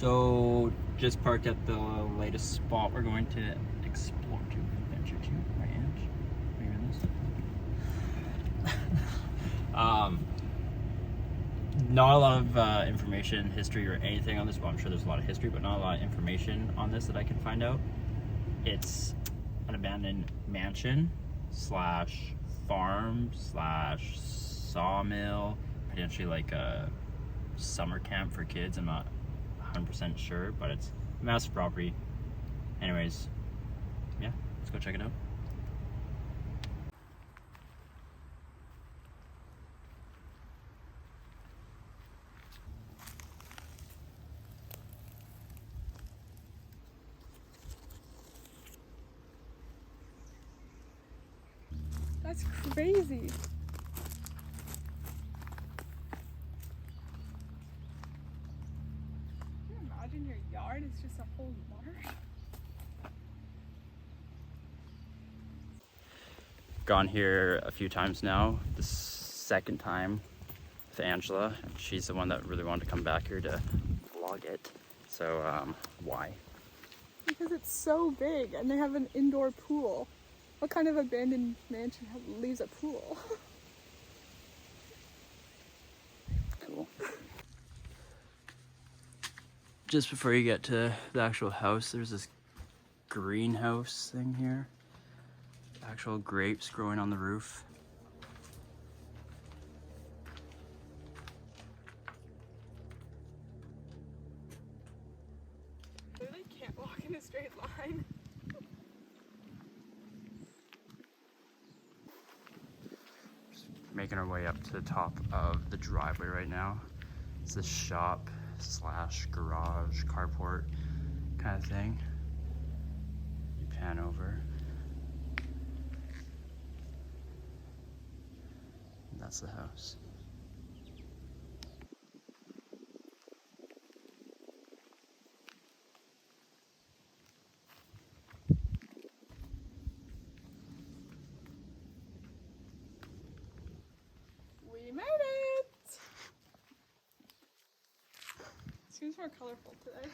So, just parked at the latest spot we're going to explore to, adventure to, right, Ange? Are you in this? Not a lot of information, history, or anything on this. Well, I'm sure there's a lot of history, but not a lot of information on this that I can find out. It's an abandoned mansion slash farm slash sawmill, potentially like a summer camp for kids. I'm not 100% sure, but it's a massive property. Anyways, yeah, let's go check it out. That's crazy. Can you imagine your yard is just a whole marsh? Gone here a few times now. The second time with Angela. She's the one that really wanted to come back here to vlog it. So, why? Because it's so big and they have an indoor pool. What kind of abandoned mansion leaves a pool? Cool. Just before you get to the actual house, there's this greenhouse thing here. Actual grapes growing on the roof. I really can't walk in a straight line. Making our way up to the top of the driveway right now. It's this shop slash garage carport kind of thing. You pan over. And that's the house. We made it! Seems more colorful today.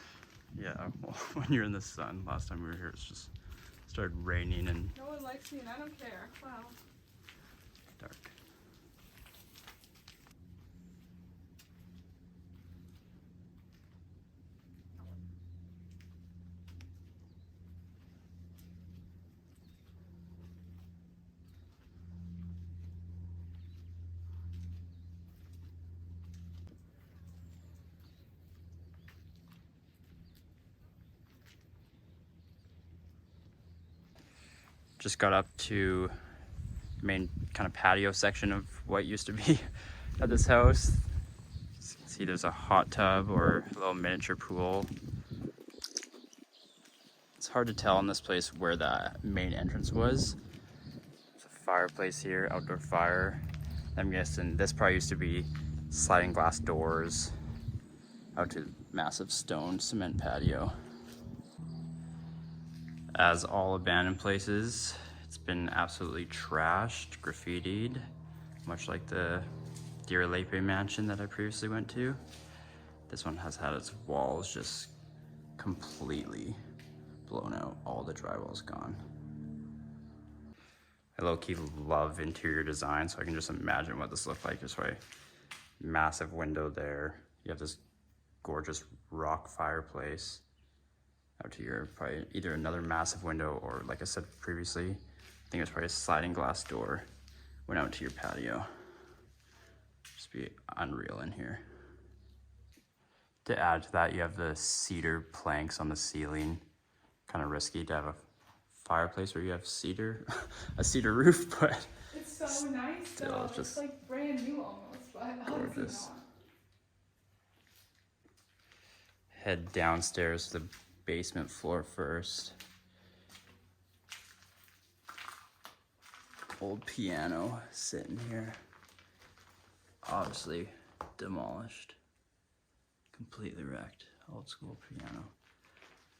Yeah, well, when you're in the sun, last time we were here, it's just started raining and No one likes me and I don't care. Wow. dark. Just got up to the main kind of patio section of what used to be at this house. As you can see, there's a hot tub or a little miniature pool. It's hard to tell in this place where the main entrance was. There's a fireplace here, outdoor fire. I'm guessing this probably used to be sliding glass doors out to massive stone cement patio. As all abandoned places, it's been absolutely trashed, graffitied, much like the Deer Lepe mansion that I previously went to. This one has had its walls just completely blown out. All the drywall's gone. I low-key love interior design, so I can just imagine what this looked like. There's a massive window there. You have this gorgeous rock fireplace. Out to your probably either another massive window or, like I said previously, I think it was probably a sliding glass door went out to your patio. Just be unreal in here. To add to that, you have the cedar planks on the ceiling. Kind of risky to have a fireplace where you have cedar, a cedar roof, but It's so nice still, though. it's just like brand new almost, but gorgeous. Head downstairs to the basement floor first. Old piano sitting here. Obviously demolished. Completely wrecked. Old school piano.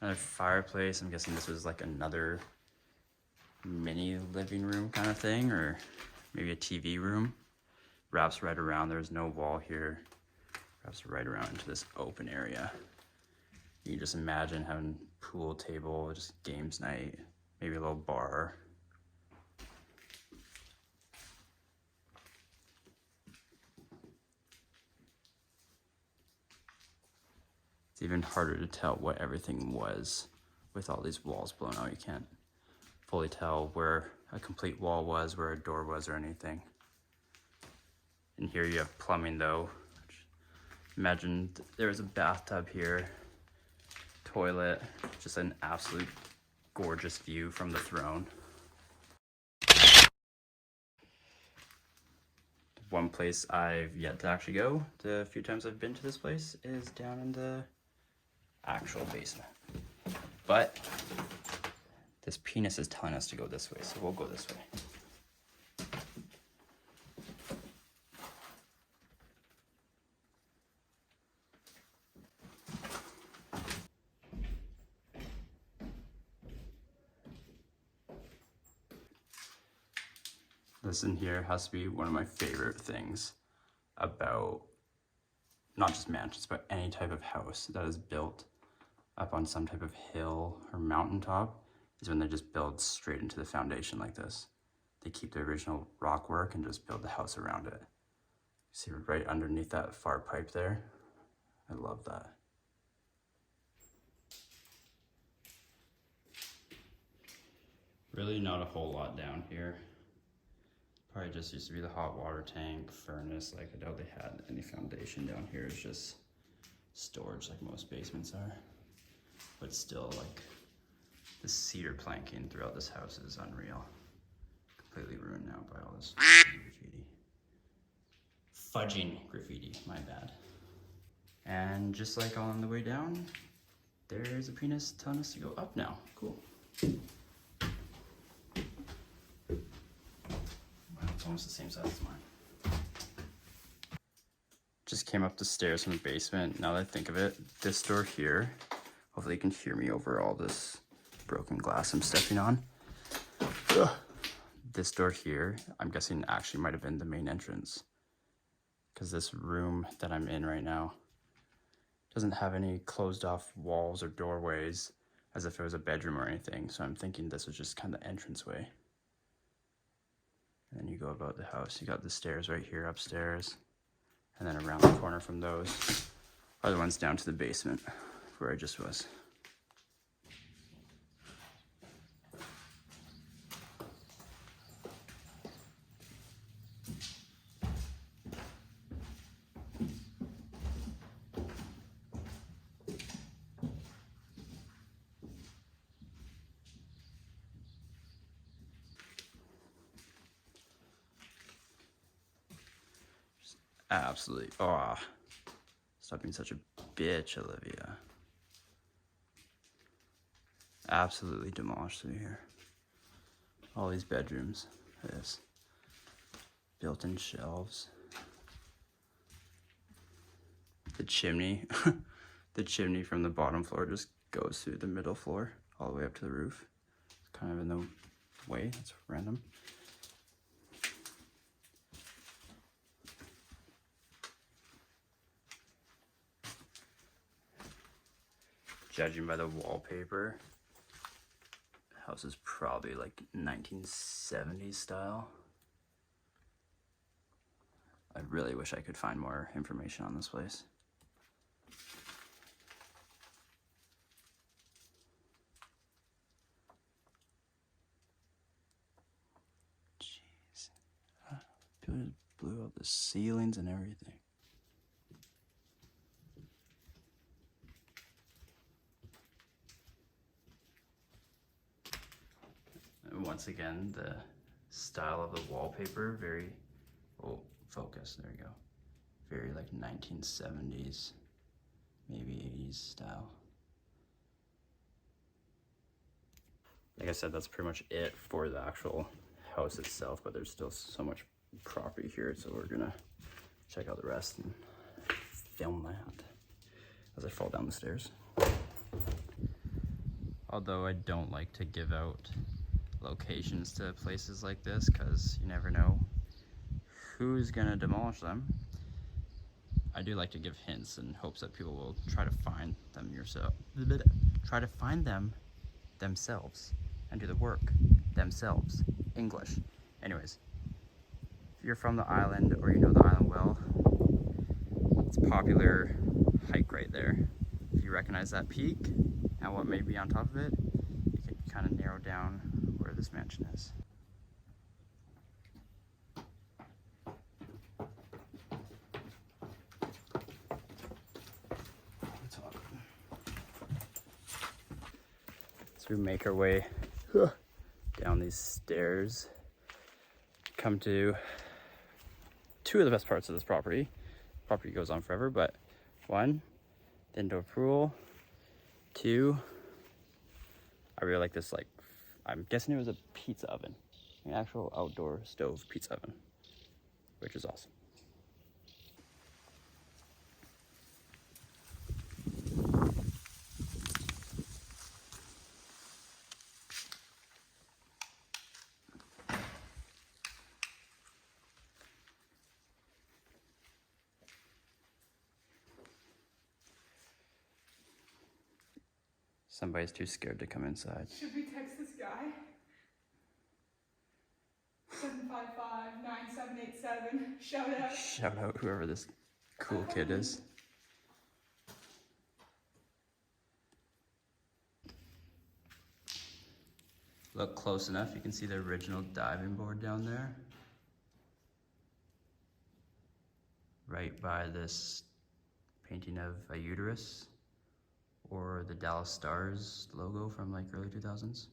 Another fireplace. I'm guessing this was like another mini living room kind of thing, or maybe a TV room. Wraps right around. There's no wall here. Wraps right around into this open area. You can just imagine having pool table, just games night, maybe a little bar. It's even harder to tell what everything was with all these walls blown out. You can't fully tell where a complete wall was, where a door was, or anything. And here you have plumbing though. Imagine there was a bathtub here, toilet, just an absolute gorgeous view from the throne. One place I've yet to actually go, the few times I've been to this place, is down in the actual basement. But this penis is telling us to go this way, so we'll go this way. This in here has to be one of my favorite things about not just mansions, but any type of house that is built up on some type of hill or mountaintop, is when they just build straight into the foundation like this. They keep the original rock work and just build the house around it. See right underneath that far pipe there? I love that. Really not a whole lot down here. Probably just used to be the hot water tank, furnace. Like, I doubt they had any foundation down here. It's just storage like most basements are. But still, like, the cedar planking throughout this house is unreal. Completely ruined now by all this graffiti. Fudging graffiti, my bad. And just like on the way down, there's a penis telling us to go up now. Cool. It's almost the same size as mine. Just came up the stairs from the basement. Now that I think of it, this door here, hopefully you can hear me over all this broken glass I'm stepping on. Ugh. This door here, I'm guessing actually might have been the main entrance, because this room that I'm in right now doesn't have any closed off walls or doorways as if it was a bedroom or anything. So I'm thinking this was just kind of the entranceway. And then you go about the house. You got the stairs right here upstairs. And then around the corner from those are the ones down to the basement where I just was. Absolutely. Oh, stop being such a bitch, Olivia. Absolutely demolished through here. All these bedrooms. This built-in shelves. The chimney. The chimney from the bottom floor just goes through the middle floor all the way up to the roof. It's kind of in the way. That's random. Judging by the wallpaper, the house is probably like 1970s style. I really wish I could find more information on this place. Jeez. People just blew up the ceilings and everything. Once again, the style of the wallpaper, very, oh, focus, there we go. Very like 1970s, maybe 80s style. Like I said, that's pretty much it for the actual house itself, but there's still so much property here, so we're gonna check out the rest and film that as I fall down the stairs. Although I don't like to give out locations to places like this because you never know who's gonna demolish them. I do like to give hints in hopes that people will try to find them try to find them themselves and do the work themselves. English. Anyways, if you're from the island or you know the island well, it's a popular hike right there. If you recognize that peak and what may be on top of it, you can kind of narrow down where this mansion is. So we make our way down these stairs, come to two of the best parts of this property. Property goes on forever, but one, the indoor pool. Two, I really like this, like, I'm guessing it was a pizza oven, an actual outdoor stove pizza oven, which is awesome. Somebody's too scared to come inside. Should we text this guy? 755-9787. Shout out. Shout out whoever this cool kid is. Look close enough, you can see the original diving board down there. Right by this painting of a uterus, or the Dallas Stars logo from like early 2000s.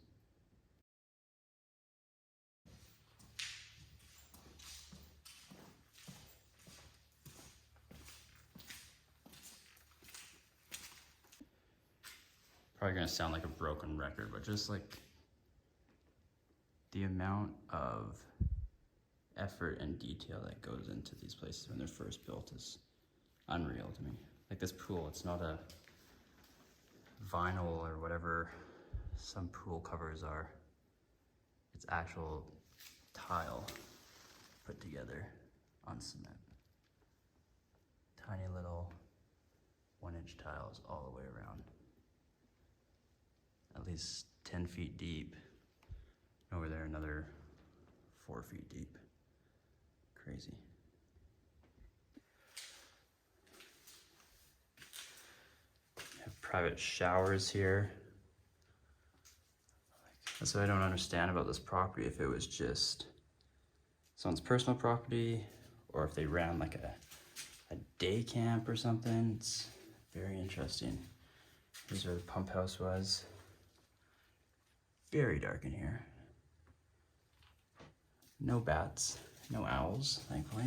Probably gonna sound like a broken record, but just like the amount of effort and detail that goes into these places when they're first built is unreal to me. Like this pool, it's not a vinyl or whatever some pool covers are. It's actual tile put together on cement. Tiny little 1-inch tiles all the way around. At least 10 feet deep. Over there, another 4 feet deep. Crazy. Have private showers here. That's what I don't understand about this property, if it was just someone's personal property or if they ran like a day camp or something. It's very interesting. Here's where the pump house was. Very dark in here. No bats, no owls, thankfully.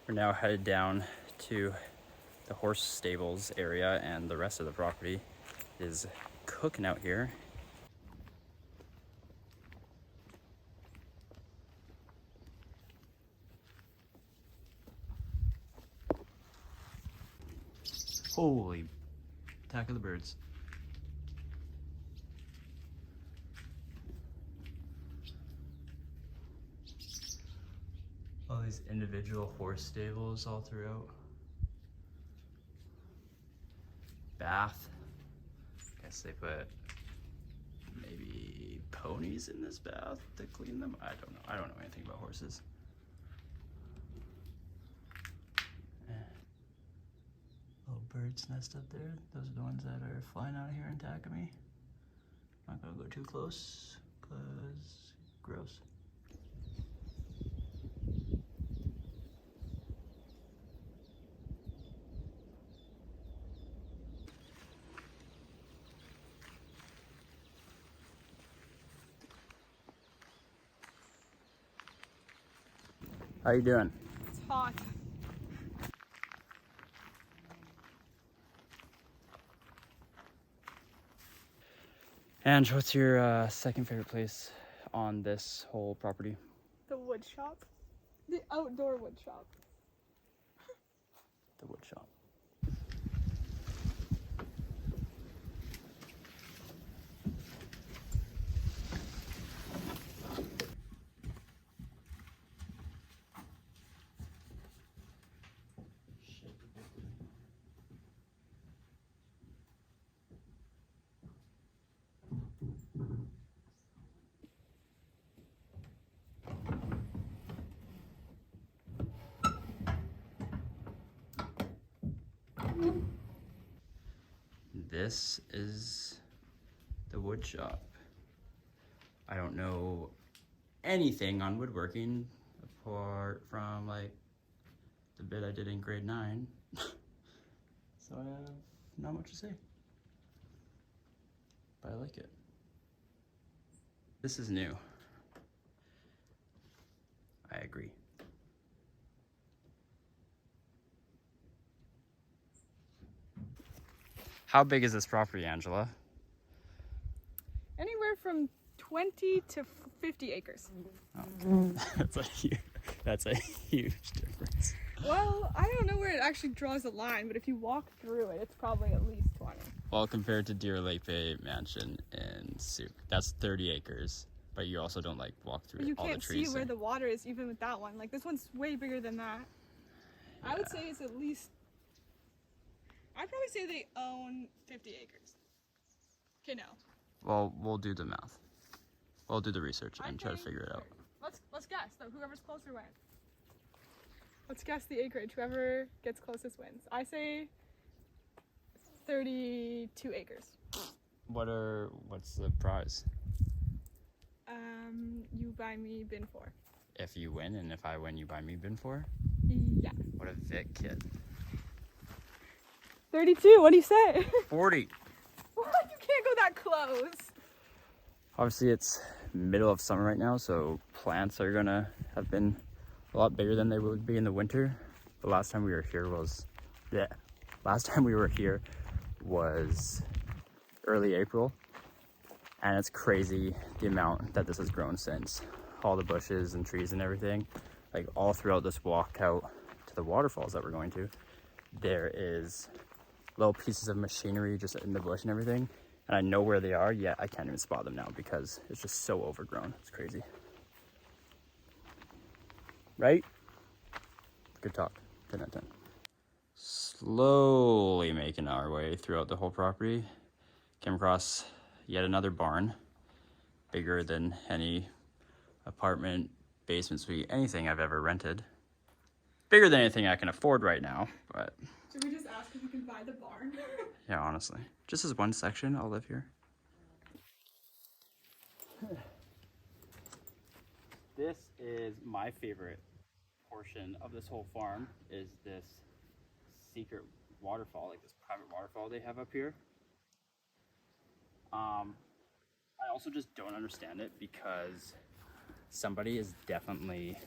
We're now headed down to the horse stables area, and the rest of the property is cooking out here. Holy, attack of the birds. All these individual horse stables all throughout. Bath. Guess they put maybe ponies in this bath to clean them. I don't know. I don't know anything about horses. Little bird's nest up there. Those are the ones that are flying out of here and attacking me. Not gonna go too close, cause gross. How you doing? It's hot. And what's your second favorite place on this whole property? The wood shop. The outdoor wood shop. The wood shop. This is the wood shop. I don't know anything on woodworking apart from like the bit I did in grade 9. So I have not much to say. But I like it. This is new. I agree. How big is this property, Angela? Anywhere from 20 to 50 acres. Oh, that's a huge difference. Well, I don't know where it actually draws the line, but if you walk through it, it's probably at least 20. Well, compared to Deer Lake Bay Mansion in Souk, that's 30 acres. But you also don't like walk through But you all the can't trees. see where the water is even with that one. Like this one's way bigger than that. Yeah. I would say it's at least, I'd probably say they own 50 acres. Okay, no. Well, we'll do the math. We'll do the research and try to figure it out. Let's guess. So whoever's closer wins. Let's guess the acreage. Whoever gets closest wins. I say 32 acres. What's the prize? You buy me bin 4. If you win, and if I win, you buy me bin 4? Yeah. What a Vic kid. 32, what do you say? 40. What? You can't go that close. Obviously, it's middle of summer right now, so plants are gonna have been a lot bigger than they would be in the winter. The last time we were here was, early April, and it's crazy the amount that this has grown since. All the bushes and trees and everything, like all throughout this walk out to the waterfalls that we're going to, there is little pieces of machinery just in the bush and everything. And I know where they are, yet I can't even spot them now because it's just so overgrown. It's crazy. Right? Good talk. 10 out of 10. Slowly making our way throughout the whole property. Came across yet another barn. Bigger than any apartment, basement suite, anything I've ever rented. Bigger than anything I can afford right now, but... Should we just ask if we can buy the barn? Yeah, honestly. Just as one section, I'll live here. This is my favorite portion of this whole farm, is this secret waterfall, like this private waterfall they have up here. I also just don't understand it because somebody is definitely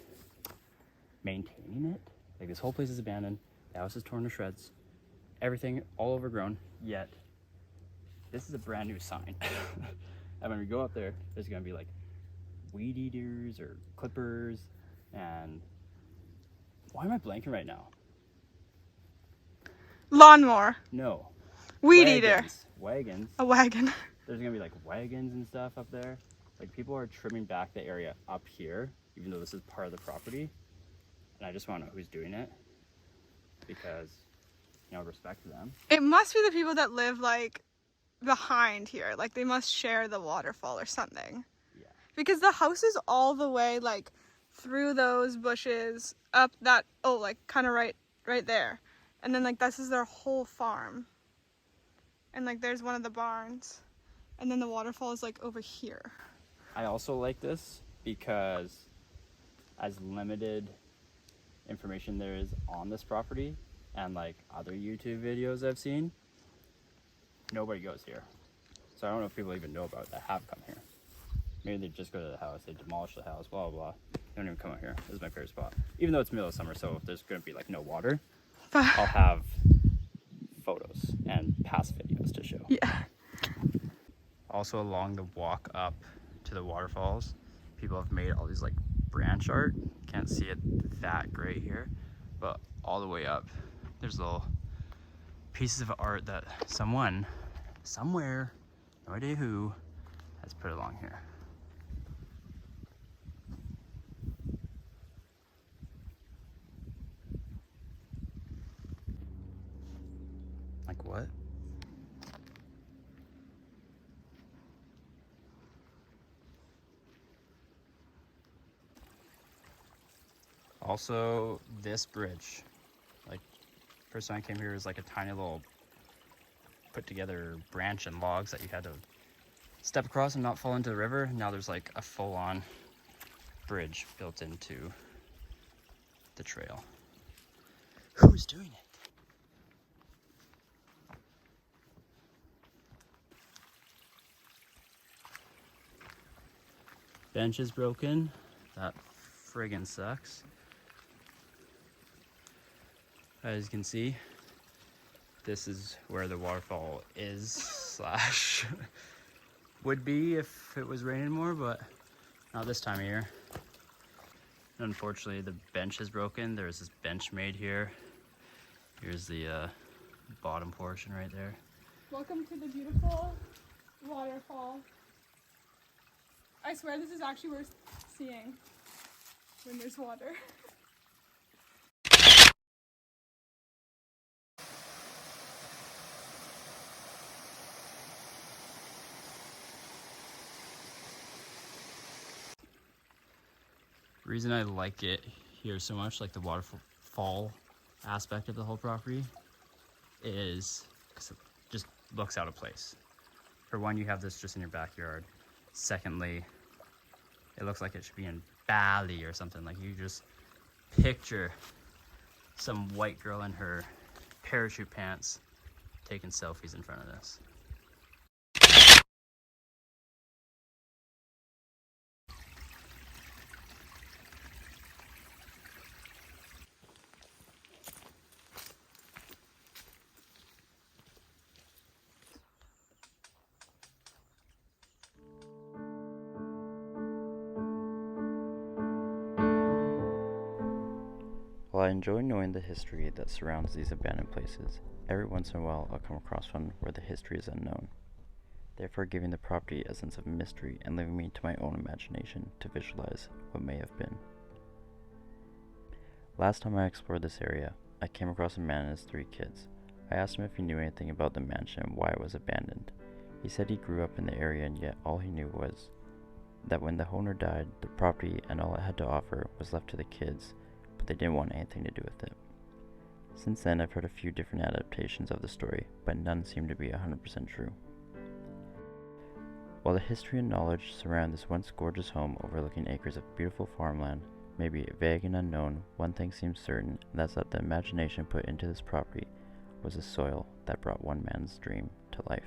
maintaining it. Like this whole place is abandoned, the house is torn to shreds, everything all overgrown, yet this is a brand new sign. And when we go up there, there's gonna be like weed eaters or clippers, and why am I blanking right now? Lawnmower. No. Weed eater. Wagons. A wagon. There's gonna be like wagons and stuff up there. Like people are trimming back the area up here, even though this is part of the property. And I just wanna know who's doing it because, you know, respect to them. It must be the people that live like behind here. Like they must share the waterfall or something. Yeah. Because the house is all the way like through those bushes up that, oh, like kind of right there. And then like this is their whole farm. And like there's one of the barns. And then the waterfall is like over here. I also like this because as limited information there is on this property and like other YouTube videos I've seen, nobody goes here. So I don't know if people even know about it that have come here. Maybe they just go to the house, they demolish the house, blah, blah, blah. They don't even come out here. This is my favorite spot. Even though it's middle of summer, so if there's gonna be like no water, I'll have photos and past videos to show. Yeah. Also along the walk up to the waterfalls, people have made all these like branch art. Can't see it that great here, but all the way up, there's little pieces of art that someone, somewhere, no idea who, has put along here. Like what? Also, this bridge, like First time I came here, it was like a tiny little put together branch and logs that you had to step across and not fall into the river. Now there's like a full-on bridge built into the trail. Who's doing it? Bench is broken. That friggin' sucks. As you can see, this is where the waterfall is slash would be if it was raining more, but not this time of year. Unfortunately, the bench is broken. There's this bench made here. Here's the bottom portion right there. Welcome to the beautiful waterfall. I swear this is actually worth seeing when there's water. The reason I like it here so much, like the waterfall aspect of the whole property, is because it just looks out of place. For one, you have this just in your backyard. Secondly, it looks like it should be in Bali or something. Like, you just picture some white girl in her parachute pants taking selfies in front of this. While I enjoy knowing the history that surrounds these abandoned places, every once in a while I'll come across one where the history is unknown, therefore giving the property a sense of mystery and leaving me to my own imagination to visualize what may have been. Last time I explored this area, I came across a man and his 3 kids. I asked him if he knew anything about the mansion and why it was abandoned. He said he grew up in the area, and yet all he knew was that when the owner died, the property and all it had to offer was left to the kids, but they didn't want anything to do with it. Since then, I've heard a few different adaptations of the story, but none seem to be 100% true. While the history and knowledge surround this once gorgeous home overlooking acres of beautiful farmland may be vague and unknown, one thing seems certain, and that's that the imagination put into this property was the soil that brought one man's dream to life.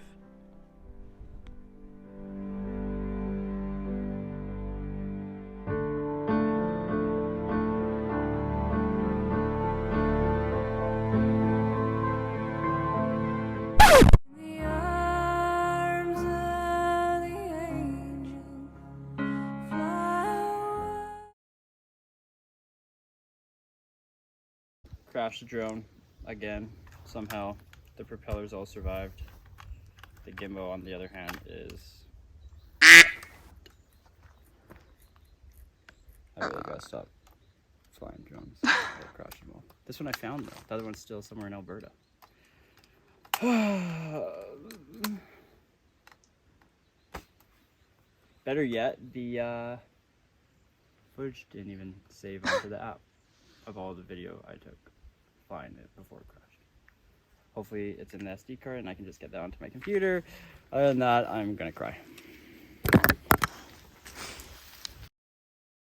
Crashed the drone again. Somehow the propellers all survived. The gimbal, on the other hand, is... I really gotta stop flying drones. I'll crash them all. This one I found though. The other one's still somewhere in Alberta. Better yet, the footage didn't even save onto the app of all the video I took flying it before it crashed. Hopefully it's in the SD card and I can just get that onto my computer. Other than that, I'm gonna cry.